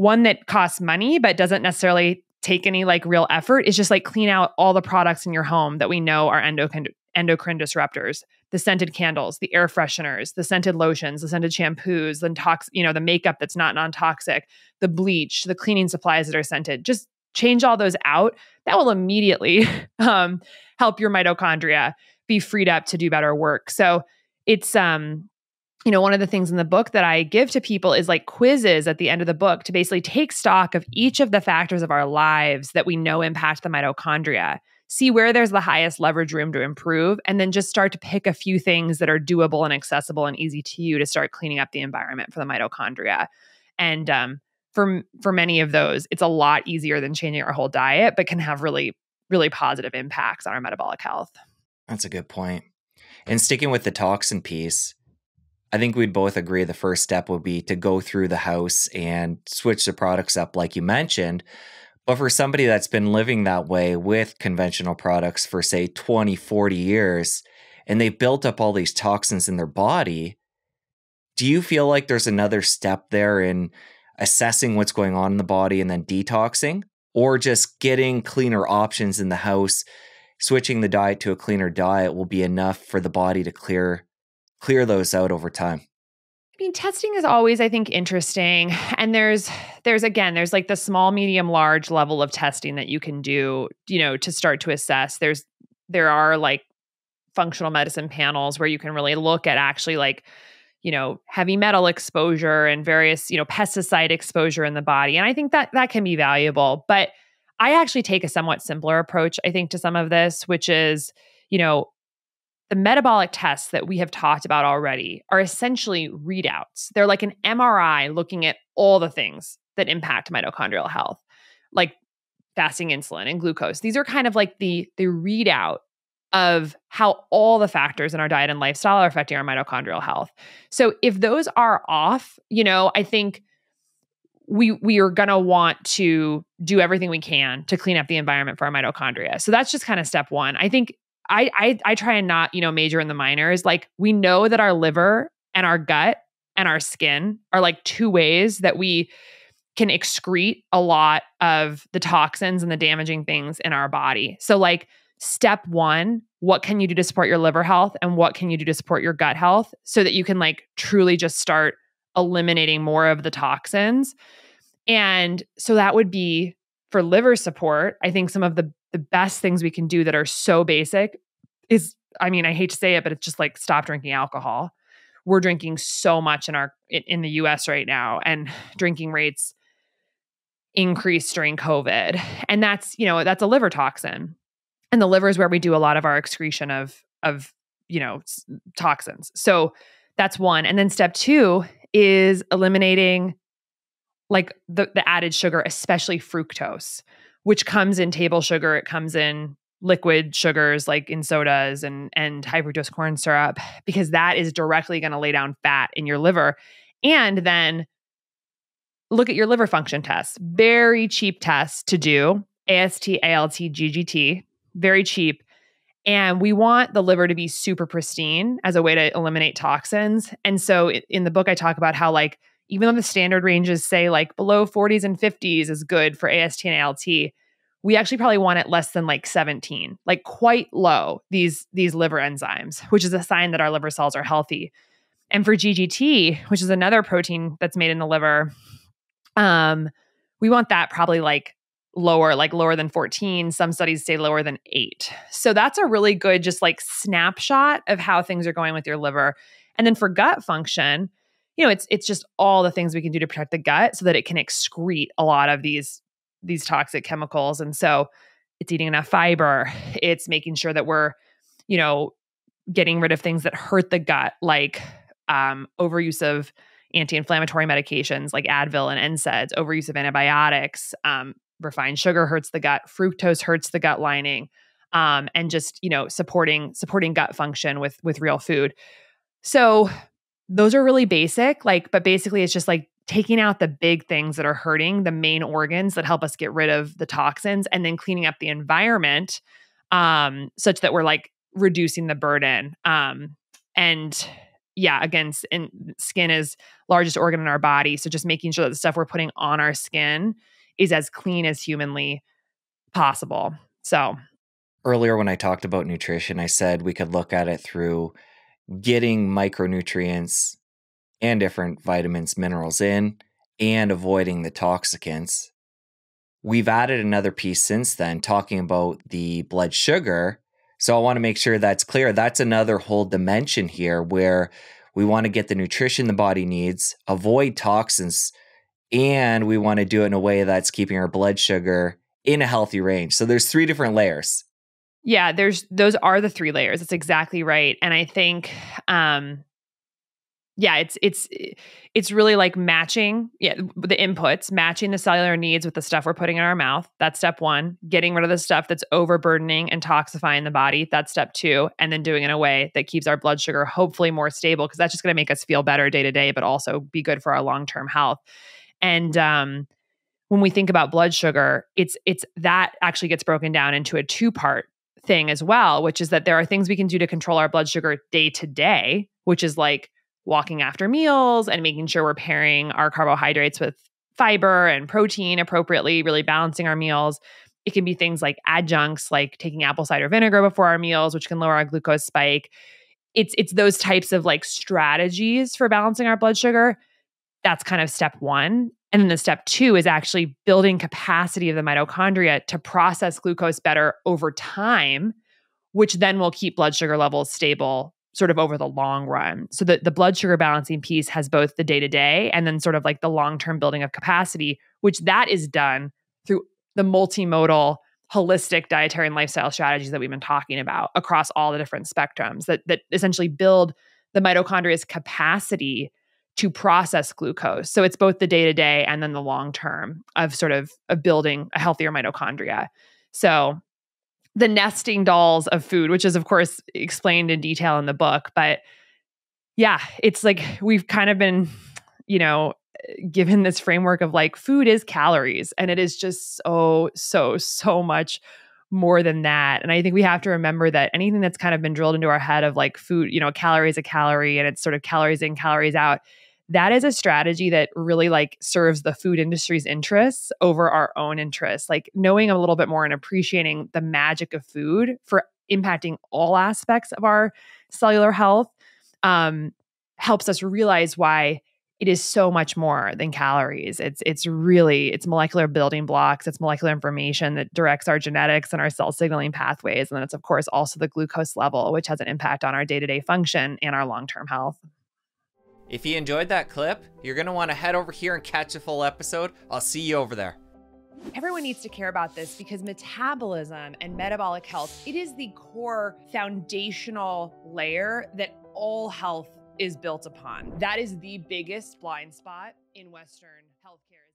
one that costs money but doesn't necessarily take any like real effort is just like clean out all the products in your home that we know are endocrine disruptors. The scented candles, the air fresheners, the scented lotions, the scented shampoos, the makeup that's not non-toxic, the bleach, the cleaning supplies that are scented. Just change all those out. That will immediately help your mitochondria be freed up to do better work. So it's one of the things in the book that I give to people is like quizzes at the end of the book to basically take stock of each of the factors of our lives that we know impact the mitochondria, see where there's the highest leverage room to improve, and then just start to pick a few things that are doable and accessible and easy to you to start cleaning up the environment for the mitochondria. And for many of those, it's a lot easier than changing our whole diet, but can have really, really positive impacts on our metabolic health. That's a good point. And sticking with the toxin piece, I think we'd both agree the first step would be to go through the house and switch the products up like you mentioned. But for somebody that's been living that way with conventional products for say 20, 40 years, and they've built up all these toxins in their body, do you feel like there's another step there in assessing what's going on in the body and then detoxing? Or just getting cleaner options in the house, switching the diet to a cleaner diet will be enough for the body to clear those out over time? I mean, testing is always, I think, interesting. And there's like the small, medium, large level of testing that you can do, to start to assess. There are like functional medicine panels where you can really look at actually like, heavy metal exposure and various, pesticide exposure in the body. And I think that can be valuable. But I actually take a somewhat simpler approach, I think, to some of this, which is, the metabolic tests that we have talked about already are essentially readouts. They're like an MRI looking at all the things that impact mitochondrial health, like fasting insulin and glucose. These are kind of like the readout of how all the factors in our diet and lifestyle are affecting our mitochondrial health. So if those are off, I think we are going to want to do everything we can to clean up the environment for our mitochondria. So that's just kind of step one. I think I try and not, major in the minors. Like we know that our liver and our gut and our skin are like two ways that we can excrete a lot of the toxins and the damaging things in our body. So like step one, what can you do to support your liver health and what can you do to support your gut health so that you can like truly just start eliminating more of the toxins? And so that would be for liver support. I think some of the best things we can do that are so basic is, I hate to say it, but it's just like stop drinking alcohol. We're drinking so much in the US right now, and drinking rates increased during COVID. And that's a liver toxin. And the liver is where we do a lot of our excretion of toxins. So that's one. And then step two is eliminating like the added sugar, especially fructose, which comes in table sugar. It comes in liquid sugars like in sodas and high fructose corn syrup, because that is directly going to lay down fat in your liver. And then look at your liver function tests. Very cheap tests to do. AST, ALT, GGT, very cheap. And we want the liver to be super pristine as a way to eliminate toxins. And so in the book, I talk about how like, even though the standard ranges say like below 40s and 50s is good for AST and ALT, we actually probably want it less than like 17, like quite low, these liver enzymes, which is a sign that our liver cells are healthy. And for GGT, which is another protein that's made in the liver, we want that probably like lower than 14. Some studies say lower than 8. So that's a really good just like snapshot of how things are going with your liver. And then for gut function, it's just all the things we can do to protect the gut so that it can excrete a lot of these toxic chemicals. And so it's eating enough fiber. It's making sure that we're, getting rid of things that hurt the gut, like overuse of anti-inflammatory medications like Advil and NSAIDs, overuse of antibiotics. Refined sugar hurts the gut. Fructose hurts the gut lining. And just, supporting gut function with real food. So those are really basic, but basically it's just like taking out the big things that are hurting the main organs that help us get rid of the toxins, and then cleaning up the environment such that we're like reducing the burden. And yeah, again, and skin is largest organ in our body. So just making sure that the stuff we're putting on our skin is as clean as humanly possible. So earlier when I talked about nutrition, I said we could look at it through getting micronutrients and different vitamins, minerals in, and avoiding the toxicants. We've added another piece since then, talking about the blood sugar. So I want to make sure that's clear. That's another whole dimension here where we want to get the nutrition the body needs, avoid toxins, and we want to do it in a way that's keeping our blood sugar in a healthy range. So there's 3 different layers. yeah, those are the 3 layers. That's exactly right. And I think, yeah, it's really like matching, the inputs, matching the cellular needs with the stuff we're putting in our mouth. That's step 1. Getting rid of the stuff that's overburdening and toxifying the body. That's step 2. And then doing it in a way that keeps our blood sugar hopefully more stable, because that's just going to make us feel better day to day, but also be good for our long-term health. And when we think about blood sugar, it's that actually gets broken down into a 2-part thing as well, which is that there are things we can do to control our blood sugar day to day, which is like walking after meals and making sure we're pairing our carbohydrates with fiber and protein appropriately, really balancing our meals. It can be things like adjuncts, like taking apple cider vinegar before our meals, which can lower our glucose spike. It's those types of like strategies for balancing our blood sugar. That's kind of step 1. And then the step 2 is actually building capacity of the mitochondria to process glucose better over time, which then will keep blood sugar levels stable sort of over the long run. So the blood sugar balancing piece has both the day-to-day and then sort of like the long-term building of capacity, which that is done through the multimodal, holistic dietary and lifestyle strategies that we've been talking about across all the different spectrums that essentially build the mitochondria's capacity to process glucose. So it's both the day-to-day and then the long-term of sort of building a healthier mitochondria. So the nesting dolls of food, which is of course explained in detail in the book. But yeah, it's like we've kind of been, given this framework of like food is calories, and it is just so much more than that. And I think we have to remember that anything that's kind of been drilled into our head of like food, a calorie is a calorie and it's sort of calories in, calories out. That is a strategy that really like serves the food industry's interests over our own interests. Like knowing a little bit more and appreciating the magic of food for impacting all aspects of our cellular health helps us realize why it is so much more than calories. It's molecular building blocks. It's molecular information that directs our genetics and our cell signaling pathways. And then it's of course also the glucose level, which has an impact on our day-to-day function and our long-term health. If you enjoyed that clip, you're going to want to head over here and catch a full episode. I'll see you over there. Everyone needs to care about this because metabolism and metabolic health, it is the core foundational layer that all health is built upon. That is the biggest blind spot in Western healthcare.